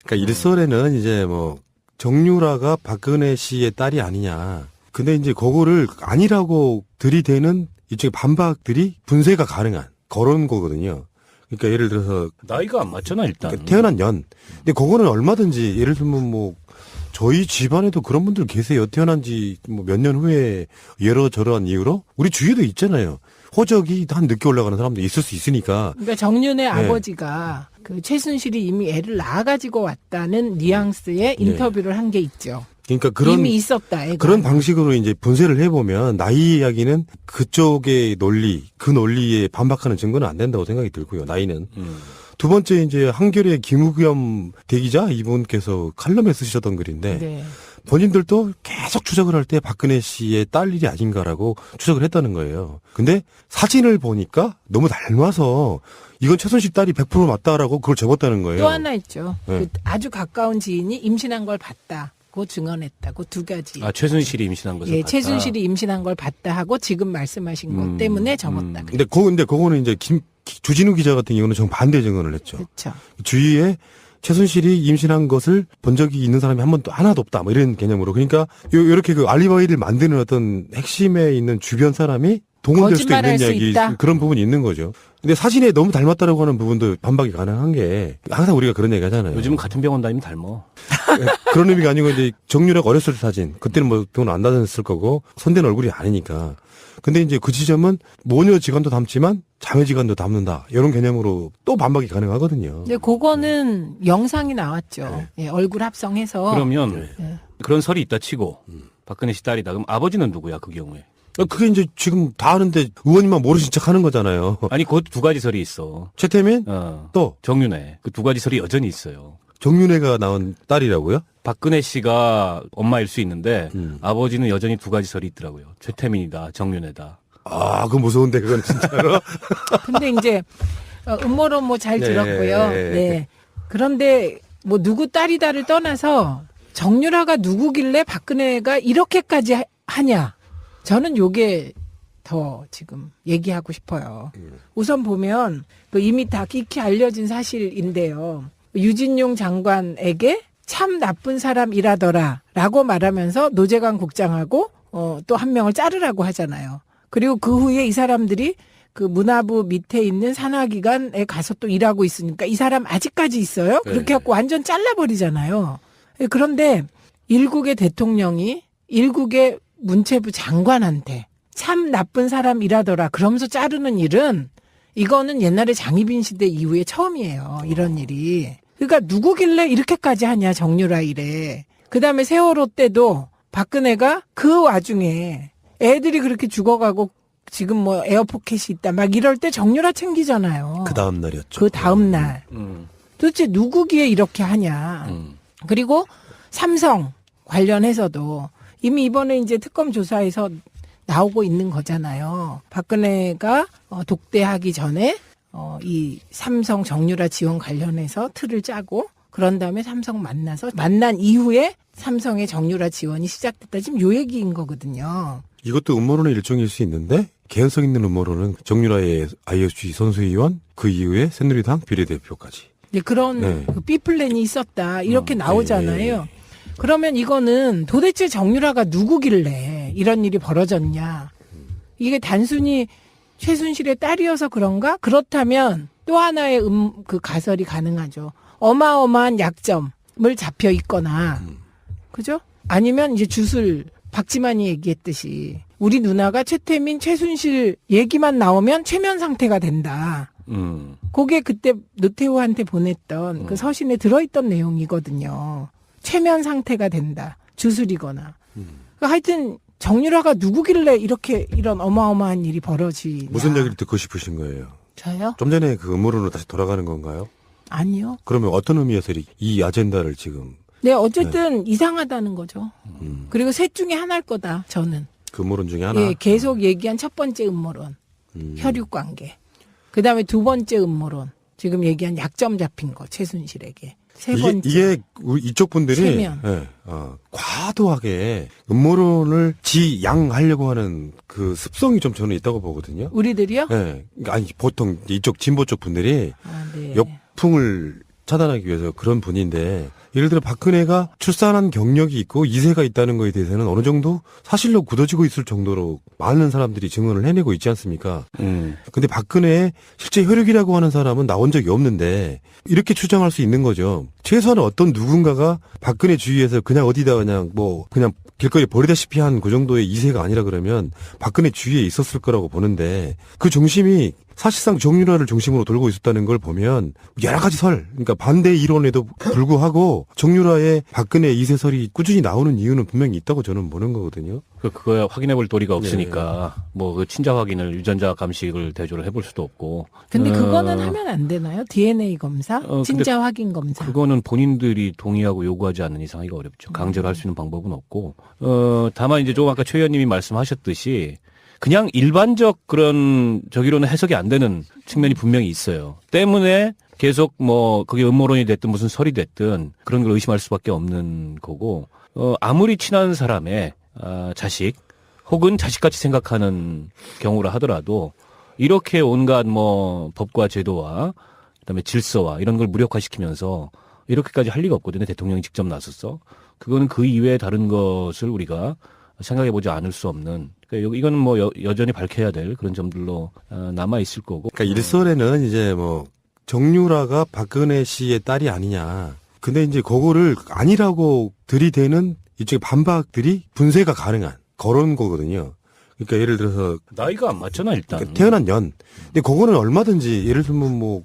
그러니까 일설에는 이제 뭐 정유라가 박근혜 씨의 딸이 아니냐. 근데 이제 그거를 아니라고 들이대는 이쪽의 반박들이 분쇄가 가능한 그런 거거든요. 그러니까 예를 들어서 나이가 안 맞잖아 일단. 그러니까 태어난 연. 근데 그거는 얼마든지 예를 들면 뭐 저희 집안에도 그런 분들 계세요. 태어난 지 뭐 몇 년 후에 여러저러한 이유로 우리 주위에도 있잖아요. 호적이 한 늦게 올라가는 사람도 있을 수 있으니까. 그러니까 정윤의 아버지가 그 최순실이 이미 애를 낳아가지고 왔다는 뉘앙스의 인터뷰를 한 게 있죠. 그러니까 그런 이미 있었다. 애가. 그런 방식으로 이제 분쇄를 해보면 나이 이야기는 그쪽의 논리, 그 논리에 반박하는 증거는 안 된다고 생각이 들고요. 나이는. 두 번째 이제 한겨레 김우겸 대기자 이분께서 칼럼에 쓰셨던 글인데 네. 본인들도 계속 추적을 할 때 박근혜 씨의 딸 일이 아닌가라고 추적을 했다는 거예요. 근데 사진을 보니까 너무 닮아서 이건 최순실 딸이 100% 맞다라고 그걸 접었다는 거예요. 또 하나 있죠. 네. 그 아주 가까운 지인이 임신한 걸 봤다고 증언했다. 그 두 가지. 아 최순실이 임신한 것을 예, 봤다. 최순실이 임신한 걸 봤다 하고 지금 말씀하신 것 때문에 접었다. 근데 그거는 이제 주진우 기자 같은 경우는 정반대 증언을 했죠. 그렇죠. 주위에 최순실이 임신한 것을 본 적이 있는 사람이 한 번도 하나도 없다. 뭐 이런 개념으로. 그러니까 요렇게 그 알리바이를 만드는 어떤 핵심에 있는 주변 사람이 동원될 수도 있는 거짓말할 수 이야기 있다. 그런 부분이 있는 거죠. 근데 사진에 너무 닮았다라고 하는 부분도 반박이 가능한 게 항상 우리가 그런 얘기 하잖아요. 요즘은 같은 병원 다니면 닮어. 그런 의미가 아니고 이제 정유라가 어렸을 때 사진. 그때는 뭐 병원 안 다녔을 거고 손댄 얼굴이 아니니까. 근데 이제 그 지점은 모녀 지간도 닮지만 자매 지간도 닮는다. 이런 개념으로 또 반박이 가능하거든요. 근데 그거는 영상이 나왔죠. 예, 얼굴 합성해서. 그러면 네. 그런 설이 있다 치고 박근혜 씨 딸이다. 그럼 아버지는 누구야 그 경우에? 그게 이제 지금 다 아는데 의원님만 모르신 척 하는 거잖아요. 아니 그것도 두 가지 설이 있어. 최태민 또 정윤회. 그 두 가지 설이 여전히 있어요. 정윤회가 낳은 딸이라고요? 박근혜 씨가 엄마일 수 있는데 아버지는 여전히 두 가지 설이 있더라고요. 최태민이다, 정윤회다. 아, 그건 무서운데 그건 진짜로. 근데 이제 음모론 뭐 잘 네. 들었고요. 네. 그런데 뭐 누구 딸이다를 떠나서 정유라가 누구길래 박근혜가 이렇게까지 하냐. 저는 요게 더 지금 얘기하고 싶어요. 우선 보면 그 이미 다 익히 알려진 사실인데요. 유진용 장관에게 참 나쁜 사람이라더라 라고 말하면서 노재관 국장하고 또 한 명을 자르라고 하잖아요. 그리고 그 후에 이 사람들이 그 문화부 밑에 있는 산하기관에 가서 또 일하고 있으니까 이 사람 아직까지 있어요? 그렇게 갖고 완전 잘라버리잖아요. 그런데 일국의 대통령이 일국의 문체부 장관한테 참 나쁜 사람이라더라 그러면서 자르는 일은 이거는 옛날에 장희빈 시대 이후에 처음이에요. 이런 일이. 그러니까 누구길래 이렇게까지 하냐 정유라 이래. 그다음에 세월호 때도 박근혜가 그 와중에 애들이 그렇게 죽어가고 지금 뭐 에어포켓이 있다 막 이럴 때 정유라 챙기잖아요. 그 다음 날이었죠. 그 다음 날. 도대체 누구기에 이렇게 하냐. 그리고 삼성 관련해서도 이미 이번에 이제 특검 조사에서 나오고 있는 거잖아요. 박근혜가 독대하기 전에 이 삼성 정유라 지원 관련해서 틀을 짜고 그런 다음에 삼성 만나서 만난 이후에 삼성의 정유라 지원이 시작됐다. 지금 요 얘기인 거거든요. 이것도 음모론의 일종일 수 있는데 개연성 있는 음모론은 정유라의 IOC 선수위원 그 이후에 새누리당 비례대표까지. 네, 그런 네. 그 B 플랜이 있었다. 이렇게 나오잖아요. 네. 그러면 이거는 도대체 정유라가 누구길래 이런 일이 벌어졌냐. 이게 단순히 최순실의 딸이어서 그런가? 그렇다면 또 하나의 그 가설이 가능하죠. 어마어마한 약점을 잡혀 있거나, 그죠? 아니면 이제 주술, 박지만이 얘기했듯이 우리 누나가 최태민, 최순실 얘기만 나오면 최면 상태가 된다. 그게 그때 노태우한테 보냈던 그 서신에 들어있던 내용이거든요. 최면 상태가 된다. 주술이거나. 그러니까 하여튼 정유라가 누구길래 이런 어마어마한 일이 벌어지냐. 무슨 얘기를 듣고 싶으신 거예요? 저요? 좀 전에 그 음모론으로 다시 돌아가는 건가요? 아니요. 그러면 어떤 의미에서 이 아젠다를 지금 네, 어쨌든 이상하다는 거죠. 그리고 셋 중에 하나일 거다, 저는. 그 음모론 중에 하나? 예, 계속 얘기한 첫 번째 음모론. 혈육 관계. 그 다음에 두 번째 음모론. 지금 얘기한 약점 잡힌 거, 최순실에게. 세 번째. 이게 이쪽 분들이 체면. 예, 과도하게 음모론을 지양하려고 하는 그 습성이 좀 저는 있다고 보거든요. 우리들이요? 예, 그러니까 아니 보통 이쪽 진보 쪽 분들이 아, 네. 역풍을 차단하기 위해서 그런 분인데 예를 들어 박근혜가 출산한 경력이 있고 이세가 있다는 거에 대해서는 어느 정도 사실로 굳어지고 있을 정도로 많은 사람들이 증언을 해내고 있지 않습니까? 근데 박근혜의 실제 혈육이라고 하는 사람은 나온 적이 없는데 이렇게 추정할 수 있는 거죠. 최소한 어떤 누군가가 박근혜 주위에서 그냥 어디다 그냥 길거리에 버리다시피 한 그 정도의 이세가 아니라 그러면 박근혜 주위에 있었을 거라고 보는데 그 중심이 사실상 정유라를 중심으로 돌고 있었다는 걸 보면 여러 가지 그러니까 반대 이론에도 불구하고 정유라의 박근혜 이세설이 꾸준히 나오는 이유는 분명히 있다고 저는 보는 거거든요. 그거야 확인해 볼 도리가 없으니까 그 친자 확인을 유전자 감식을 대조를 해볼 수도 없고. 근데 그거는 하면 안 되나요? DNA 검사? 친자 확인 검사? 그거는 본인들이 동의하고 요구하지 않는 이상 하기가 어렵죠. 강제로 할 수 있는 방법은 없고. 다만 이제 조금 아까 최 의원님이 말씀하셨듯이 그냥 일반적 그런 저기로는 해석이 안 되는 측면이 분명히 있어요. 때문에 계속 그게 음모론이 됐든 무슨 설이 됐든 그런 걸 의심할 수밖에 없는 거고, 아무리 친한 사람의 자식 혹은 자식같이 생각하는 경우라 하더라도 이렇게 온갖 법과 제도와 그다음에 질서와 이런 걸 무력화시키면서 이렇게까지 할 리가 없거든요. 대통령이 직접 나서서. 그거는 그 이외에 다른 것을 우리가 생각해보지 않을 수 없는, 그러니까 이거는 여전히 밝혀야 될 그런 점들로 남아 있을 거고. 그러니까 일설에는 이제 정유라가 박근혜 씨의 딸이 아니냐. 근데 이제 그거를 아니라고 들이대는 이쪽의 반박들이 분쇄가 가능한 그런 거거든요. 그러니까 예를 들어서 나이가 안 맞잖아 일단. 그러니까 태어난 년. 근데 그거는 얼마든지 예를 들면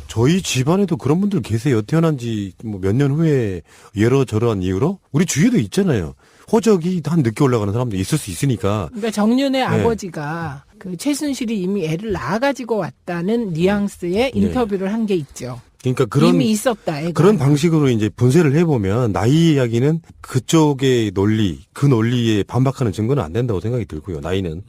저희 집안에도 그런 분들 계세요. 태어난 지 몇 년 후에 여러저러한 이유로 우리 주위에도 있잖아요. 호적이 한 늦게 올라가는 사람도 있을 수 있으니까. 그러니까 정윤의 아버지가 그 최순실이 이미 애를 낳아가지고 왔다는 뉘앙스의 인터뷰를 한 게 있죠. 그러니까 이미 있었다. 애가. 그런 방식으로 이제 분쇄를 해보면 나이 이야기는 그쪽의 논리, 그 논리에 반박하는 증거는 안 된다고 생각이 들고요. 나이는.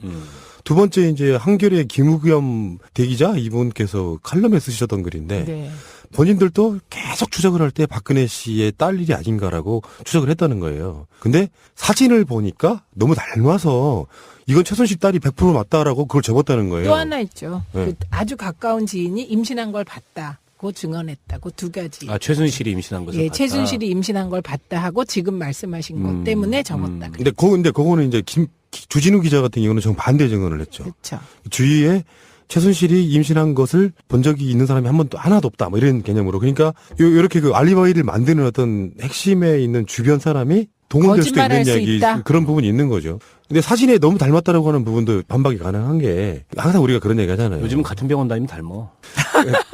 두 번째 이제 한겨레 김우겸 대기자 이분께서 칼럼에 쓰셨던 글인데 네. 본인들도 계속 추적을 할 때 박근혜 씨의 딸 일이 아닌가라고 추적을 했다는 거예요. 근데 사진을 보니까 너무 닮아서 이건 최순실 딸이 100% 맞다라고 그걸 적었다는 거예요. 또 하나 있죠. 네. 그 아주 가까운 지인이 임신한 걸 봤다고 증언했다. 그 두 가지. 최순실이 임신한 것을 봤다. 최순실이 임신한 걸 봤다 하고 지금 말씀하신 것 때문에 적었다. 근데 그거는 이제 주진우 기자 같은 경우는 정반대 증언을 했죠. 그렇죠. 주위에 최순실이 임신한 것을 본 적이 있는 사람이 하나도 없다. 이런 개념으로. 그러니까 이렇게 그 알리바이를 만드는 어떤 핵심에 있는 주변 사람이 동원될 수도 있는 거짓말할 수 이야기 있다. 그런 부분이 있는 거죠. 근데 사진에 너무 닮았다라고 하는 부분도 반박이 가능한 게 항상 우리가 그런 얘기 하잖아요. 요즘은 같은 병원 다니면 닮어.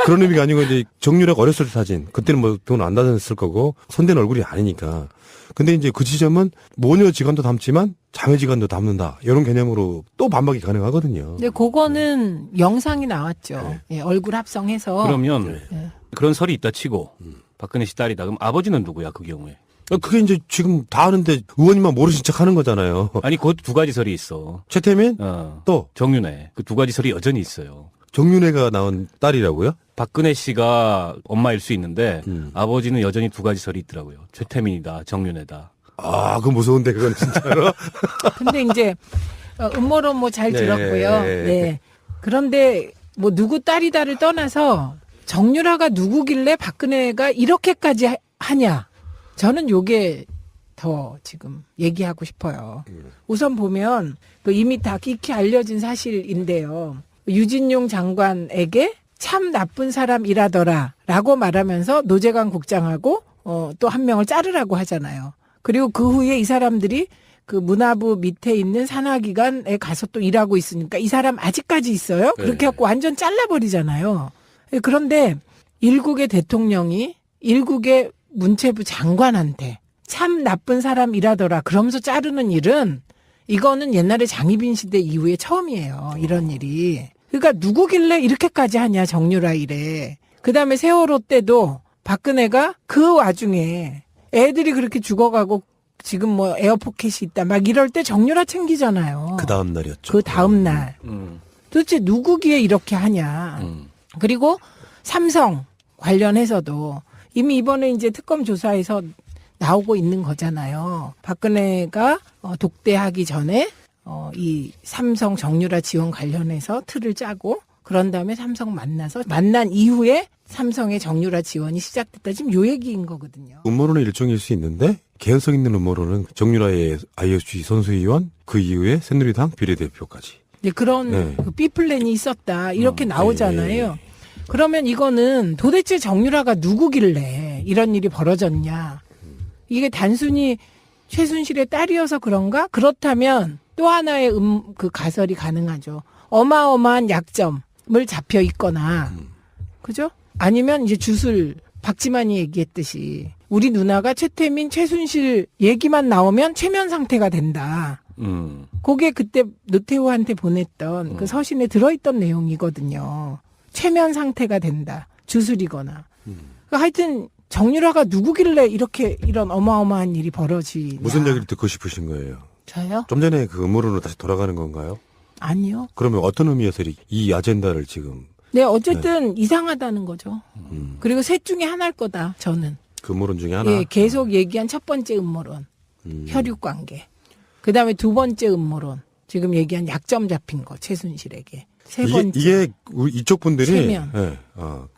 그런 의미가 아니고 이제 정유라가 어렸을 때 사진. 그때는 돈 안 닿았을 거고 손댄 얼굴이 아니니까. 근데 이제 그 지점은 모녀 지간도 닮지만 자매 지간도 닮는다. 이런 개념으로 또 반박이 가능하거든요. 근데 그거는 영상이 나왔죠. 얼굴 합성해서. 그러면 네. 그런 설이 있다 치고 박근혜 씨 딸이다. 그럼 아버지는 누구야 그 경우에? 그게 이제 지금 다 아는데 의원님만 모르신 척 하는 거잖아요. 아니 그것도 두 가지 설이 있어. 최태민 또 정윤회. 그 두 가지 설이 여전히 있어요. 정윤회가 낳은 딸이라고요? 박근혜 씨가 엄마일 수 있는데 아버지는 여전히 두 가지 설이 있더라고요. 최태민이다, 정윤회다. 그거 무서운데 그건 진짜로. 근데 이제 음모론 잘 들었고요. 네. 그런데 누구 딸이다를 떠나서 정유라가 누구길래 박근혜가 이렇게까지 하냐? 저는 요게 더 지금 얘기하고 싶어요. 우선 보면 이미 다 익히 알려진 사실인데요. 유진용 장관에게 참 나쁜 사람이라더라 라고 말하면서 노재관 국장하고 또 한 명을 자르라고 하잖아요. 그리고 그 후에 이 사람들이 그 문화부 밑에 있는 산하기관에 가서 또 일하고 있으니까 이 사람 아직까지 있어요? 그렇게 해갖고 완전 잘라버리잖아요. 그런데 일국의 대통령이 일국의 문체부 장관한테 참 나쁜 사람이라더라 그러면서 자르는 일은 이거는 옛날에 장희빈 시대 이후에 처음이에요. 이런 일이. 그러니까 누구길래 이렇게까지 하냐 정유라 일에. 그다음에 세월호 때도 박근혜가 그 와중에 애들이 그렇게 죽어가고 지금 에어포켓이 있다 막 이럴 때 정유라 챙기잖아요. 그 다음 날이었죠. 그 다음 날. 도대체 누구기에 이렇게 하냐. 그리고 삼성 관련해서도 이미 이번에 이제 특검 조사에서 나오고 있는 거잖아요. 박근혜가 독대하기 전에 이 삼성 정유라 지원 관련해서 틀을 짜고 그런 다음에 삼성 만나서 만난 이후에 삼성의 정유라 지원이 시작됐다. 지금 요 얘기인 거거든요. 음모론의 일종일 수 있는데 개연성 있는 음모론은 정유라의 IOC 선수위원 그 이후에 새누리당 비례대표까지. 이제 그런 네. 그 B 플랜이 있었다. 이렇게 나오잖아요. 네. 그러면 이거는 도대체 정유라가 누구길래 이런 일이 벌어졌냐. 이게 단순히 최순실의 딸이어서 그런가? 그렇다면 또 하나의 그 가설이 가능하죠. 어마어마한 약점을 잡혀 있거나, 그죠? 아니면 이제 주술, 박지만이 얘기했듯이 우리 누나가 최태민, 최순실 얘기만 나오면 최면 상태가 된다. 그게 그때 노태우한테 보냈던 그 서신에 들어있던 내용이거든요. 최면 상태가 된다. 주술이거나. 그러니까 하여튼 정유라가 누구길래 이런 어마어마한 일이 벌어지냐. 무슨 얘기를 듣고 싶으신 거예요? 저요? 좀 전에 그 음모론으로 다시 돌아가는 건가요? 아니요. 그러면 어떤 의미에서 이 아젠다를 지금 네, 어쨌든 이상하다는 거죠. 그리고 셋 중에 하나일 거다, 저는. 그 음모론 중에 하나? 예, 계속 얘기한 첫 번째 음모론. 혈육 관계. 그 다음에 두 번째 음모론. 지금 얘기한 약점 잡힌 거, 최순실에게. 세 번째. 이게 이쪽 분들이 체면. 예,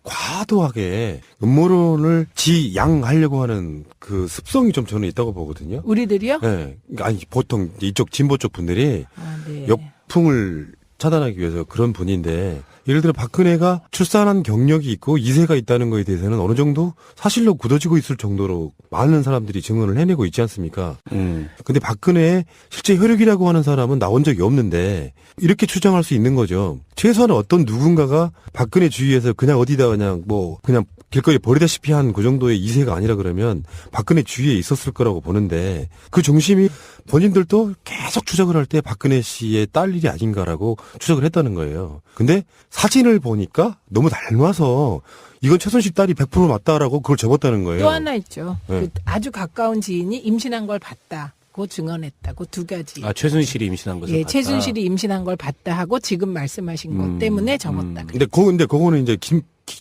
과도하게 음모론을 지양하려고 하는 그 습성이 좀 저는 있다고 보거든요. 우리들이요? 예, 아니 보통 이쪽 진보 쪽 분들이 아, 네. 역풍을 차단하기 위해서 그런 분인데 예를 들어 박근혜가 출산한 경력이 있고 이세가 있다는 거에 대해서는 어느 정도 사실로 굳어지고 있을 정도로 많은 사람들이 증언을 해내고 있지 않습니까? 근데 박근혜의 실제 혈육이라고 하는 사람은 나온 적이 없는데 이렇게 추정할 수 있는 거죠. 최소한 어떤 누군가가 박근혜 주위에서 그냥 어디다 그냥 길거리에 버리다시피 한 그 정도의 이세가 아니라 그러면 박근혜 주위에 있었을 거라고 보는데 그 중심이 본인들도 계속 추적을 할 때 박근혜 씨의 딸 일이 아닌가라고 추적을 했다는 거예요. 근데 사진을 보니까 너무 닮아서 이건 최순실 딸이 100% 맞다라고 그걸 접었다는 거예요. 또 하나 있죠. 네. 그 아주 가까운 지인이 임신한 걸 봤다. 고 증언했다. 그 두 가지. 아, 최순실이 임신한 것을 예, 봤다. 최순실이 임신한 걸 봤다 하고 지금 말씀하신 것 때문에 접었다. 근데 그거는 이제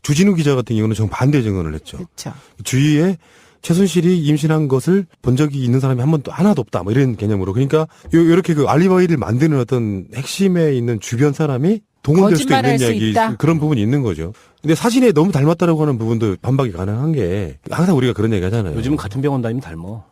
주진우 기자 같은 경우는 정반대 증언을 했죠. 그렇죠. 주위에 최순실이 임신한 것을 본 적이 있는 사람이 한 번도 하나도 없다. 뭐 이런 개념으로. 그러니까 요렇게 그 알리바이를 만드는 어떤 핵심에 있는 주변 사람이 동원될 수도 거짓말할 있는 수 이야기 있다. 그런 부분이 있는 거죠. 근데 사진에 너무 닮았다라고 하는 부분도 반박이 가능한 게 항상 우리가 그런 얘기 하잖아요. 요즘은 같은 병원 다니면 닮어.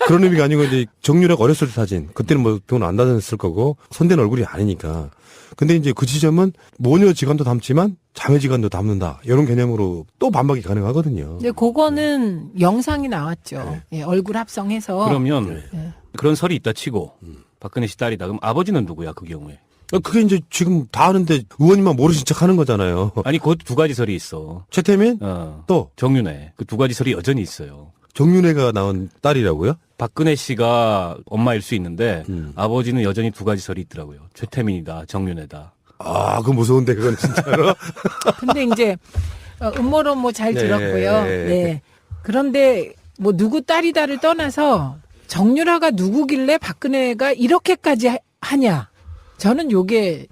그런 의미가 아니고 이제 정유라가 어렸을 때 사진 그때는 뭐 돈 안 다녔을 거고 손댄 얼굴이 아니니까. 근데 이제 그 지점은 모녀 지간도 닮지만 자매 지간도 닮는다 이런 개념으로 또 반박이 가능하거든요. 근데 그거는 영상이 나왔죠. 예, 얼굴 합성해서. 그러면 네. 그런 설이 있다 치고 박근혜 씨 딸이다. 그럼 아버지는 누구야 그 경우에? 그게 이제 지금 다 아는데 의원님만 모르신 척 하는 거잖아요. 아니 그 두 가지 설이 있어. 최태민 또 정윤회. 그 두 가지 설이 여전히 있어요. 정윤회가 낳은 딸이라고요? 박근혜 씨가 엄마일 수 있는데 아버지는 여전히 두 가지 설이 있더라고요. 최태민이다, 정윤회다. 아, 그거 무서운데 그건 진짜로. 근데 이제 음모론 뭐 잘 네. 들었고요. 네. 그런데 뭐 누구 딸이다를 떠나서 정유라가 누구길래 박근혜가 이렇게까지 하냐. 저는 요게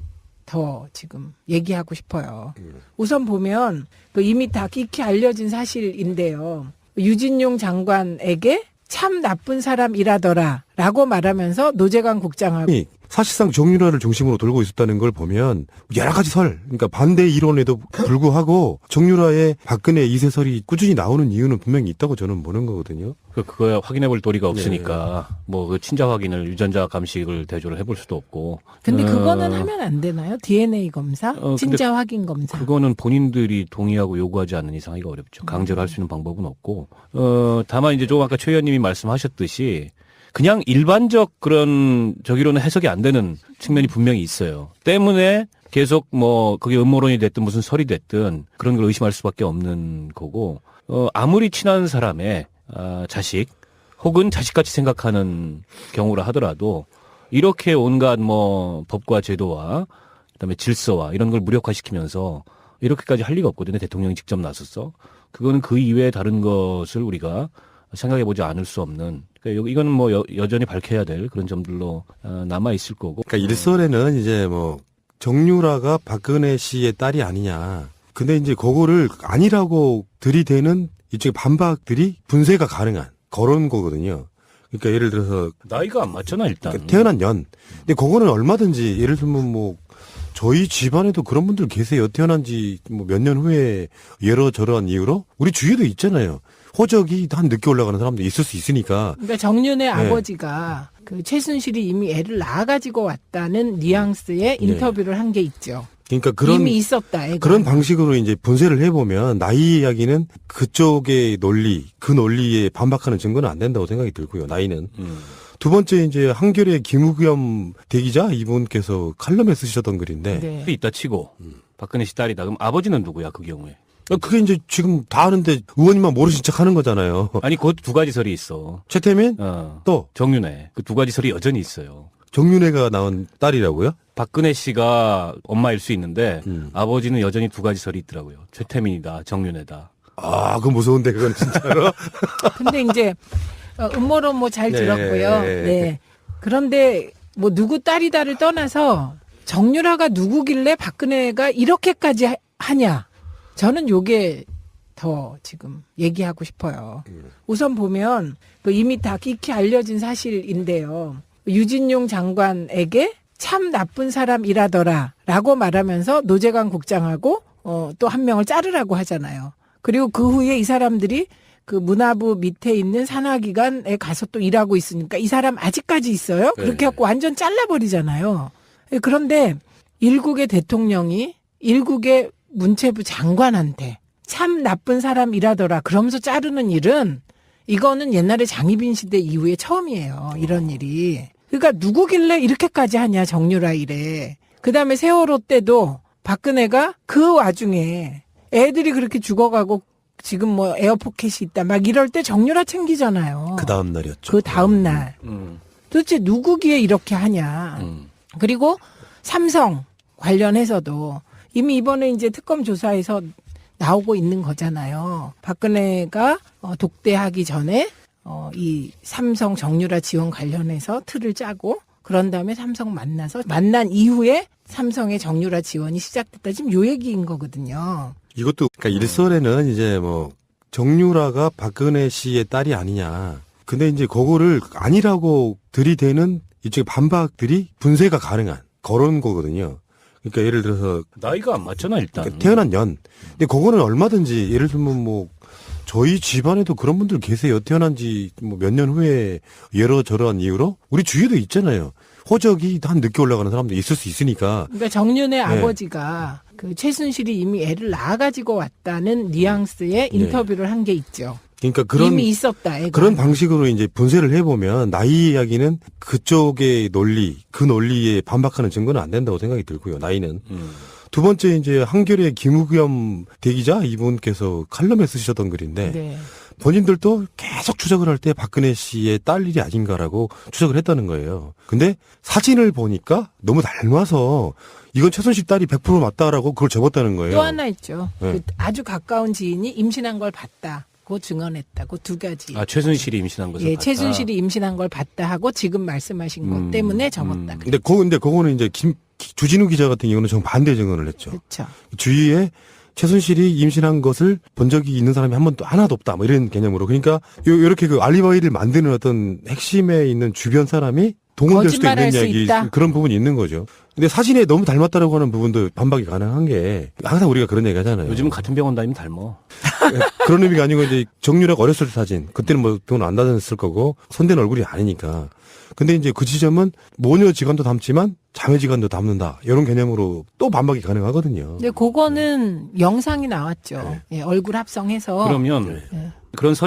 더 지금 얘기하고 싶어요. 우선 보면 그 이미 다 익히 알려진 사실인데요. 유진용 장관에게 참 나쁜 사람이라더라 라고 말하면서 노재관 국장하고 사실상 정유라를 중심으로 돌고 있었다는 걸 보면 여러 가지 설, 그러니까 반대 이론에도 불구하고 정유라의 박근혜 2세설이 꾸준히 나오는 이유는 분명히 있다고 저는 보는 거거든요. 그거야 확인해 볼 도리가 없으니까 뭐 그 친자 확인을 유전자 감식을 대조를 해볼 수도 없고. 근데 그거는 하면 안 되나요? DNA 검사? 친자 확인 검사? 그거는 본인들이 동의하고 요구하지 않는 이상 하기가 어렵죠. 강제로 할 수 있는 방법은 없고. 다만 이제 좀 아까 최 의원님이 말씀하셨듯이 그냥 일반적 그런 저기로는 해석이 안 되는 측면이 분명히 있어요. 때문에 계속 뭐 그게 음모론이 됐든 무슨 설이 됐든 그런 걸 의심할 수밖에 없는 거고 아무리 친한 사람의 자식 혹은 자식같이 생각하는 경우라 하더라도 이렇게 온갖 뭐 법과 제도와 그다음에 질서와 이런 걸 무력화시키면서 이렇게까지 할 리가 없거든요. 대통령이 직접 나섰어. 그거는 그 이외에 다른 것을 우리가 생각해보지 않을 수 없는. 그러니까 이거는 뭐 여전히 밝혀야 될 그런 점들로 남아 있을 거고. 그러니까 일설에는 이제 뭐 정유라가 박근혜 씨의 딸이 아니냐. 근데 이제 그거를 아니라고 들이대는 이쪽의 반박들이 분쇄가 가능한 그런 거거든요. 그러니까 예를 들어서 나이가 안 맞잖아 일단. 그러니까 태어난 년. 근데 그거는 얼마든지 예를 들면 뭐 저희 집안에도 그런 분들 계세요. 태어난 지 뭐 몇 년 후에 여러저러한 이유로 우리 주위에도 있잖아요. 호적이 한 늦게 올라가는 사람도 있을 수 있으니까. 그러니까 정윤의 아버지가 그 최순실이 이미 애를 낳아가지고 왔다는 뉘앙스의 인터뷰를 한 게 있죠. 그러니까 그런 이미 있었다. 애가. 그런 방식으로 이제 분쇄를 해보면 나이 이야기는 그쪽의 논리, 그 논리에 반박하는 증거는 안 된다고 생각이 들고요. 나이는. 두 번째 이제 한겨레 김우겸 대기자 이분께서 칼럼에 쓰셨던 글인데 네. 있다 치고 박근혜 씨 딸이다. 그럼 아버지는 누구야 그 경우에? 그게 이제 지금 다 아는데 의원님만 모르신 척 하는 거잖아요. 아니 그 두 가지 설이 있어. 최태민 또 정윤회 그 두 가지 설이 여전히 있어요. 정윤회가 낳은 딸이라고요? 박근혜 씨가 엄마일 수 있는데 아버지는 여전히 두 가지 설이 있더라고요. 최태민이다, 정윤회다. 아, 그거 무서운데 그건 진짜로. 근데 이제 음모론 뭐 잘 네. 들었고요. 네. 그런데 뭐 누구 딸이다를 떠나서 정유라가 누구길래 박근혜가 이렇게까지 하냐. 저는 요게 더 지금 얘기하고 싶어요. 우선 보면 그 이미 다 익히 알려진 사실인데요. 유진용 장관에게 참 나쁜 사람이라더라 라고 말하면서 노재관 국장하고 또 한 명을 자르라고 하잖아요. 그리고 그 후에 이 사람들이 그 문화부 밑에 있는 산하기관에 가서 또 일하고 있으니까 이 사람 아직까지 있어요? 그렇게 갖고 완전 잘라버리잖아요. 그런데 일국의 대통령이 일국의 문체부 장관한테 참 나쁜 사람이라더라 그러면서 자르는 일은 이거는 옛날에 장희빈 시대 이후에 처음이에요. 이런 일이. 그러니까 누구길래 이렇게까지 하냐 정유라 이래. 그다음에 세월호 때도 박근혜가 그 와중에 애들이 그렇게 죽어가고 지금 뭐 에어포켓이 있다 막 이럴 때 정유라 챙기잖아요. 그 다음 날이었죠. 그 다음 날. 도대체 누구기에 이렇게 하냐. 그리고 삼성 관련해서도 이미 이번에 이제 특검 조사에서 나오고 있는 거잖아요. 박근혜가 독대하기 전에 이 삼성 정유라 지원 관련해서 틀을 짜고 그런 다음에 삼성 만나서 만난 이후에 삼성의 정유라 지원이 시작됐다. 지금 요 얘기인 거거든요. 이것도 그러니까 일설에는 이제 뭐 정유라가 박근혜 씨의 딸이 아니냐. 근데 이제 그거를 아니라고 들이대는 이쪽의 반박들이 분쇄가 가능한 그런 거거든요. 그러니까 예를 들어서 나이가 안 맞잖아 일단. 그러니까 태어난 년. 근데 그거는 얼마든지 예를 들면 뭐 저희 집안에도 그런 분들 계세요. 태어난 지 뭐 몇 년 후에 여러저러한 이유로 우리 주위에도 있잖아요. 호적이 한 늦게 올라가는 사람도 있을 수 있으니까. 그러니까 정윤의 아버지가 그 최순실이 이미 애를 낳아가지고 왔다는 뉘앙스의 인터뷰를 한 게 있죠. 그러니까 그런 이미 있었다. 애가. 그런 방식으로 이제 분쇄를 해보면 나이 이야기는 그쪽의 논리, 그 논리에 반박하는 증거는 안 된다고 생각이 들고요. 나이는. 두 번째 이제 한겨레 김우겸 대기자 이분께서 칼럼에 쓰셨던 글인데 네. 본인들도 계속 추적을 할 때 박근혜 씨의 딸 일이 아닌가라고 추적을 했다는 거예요. 근데 사진을 보니까 너무 닮아서 이건 최순실 딸이 100% 맞다라고 그걸 접었다는 거예요. 또 하나 있죠. 네. 그 아주 가까운 지인이 임신한 걸 봤다. 고 증언했다고 두 가지. 아 최순실이 임신한 것을 예, 봤다. 최순실이 임신한 걸 봤다 하고 지금 말씀하신 것 때문에 접었다. 근데 그거는 이제 주진우 기자 같은 경우는 정반대 증언을 했죠. 그렇죠. 주위에 최순실이 임신한 것을 본 적이 있는 사람이 하나도 없다. 뭐 이런 개념으로. 그러니까 요렇게 그 알리바이를 만드는 어떤 핵심에 있는 주변 사람이 동원될 수도 거짓말할 있는 수 이야기 있다. 그런 부분이 있는 거죠. 근데 사진에 너무 닮았다라고 하는 부분도 반박이 가능한 게 항상 우리가 그런 얘기 하잖아요. 요즘은 같은 병원 다니면 닮어. 그런 의미가 아니고 이제 정유라가 어렸을 때 사진. 그때는 뭐 병원 안 다녔을 거고 손댄 얼굴이 아니니까. 근데 이제 그 지점은 모녀 지간도 닮지만 자매 지간도 닮는다. 이런 개념으로 또 반박이 가능하거든요. 근데 그거는 영상이 나왔죠. 예, 얼굴 합성해서. 그러면 그런 설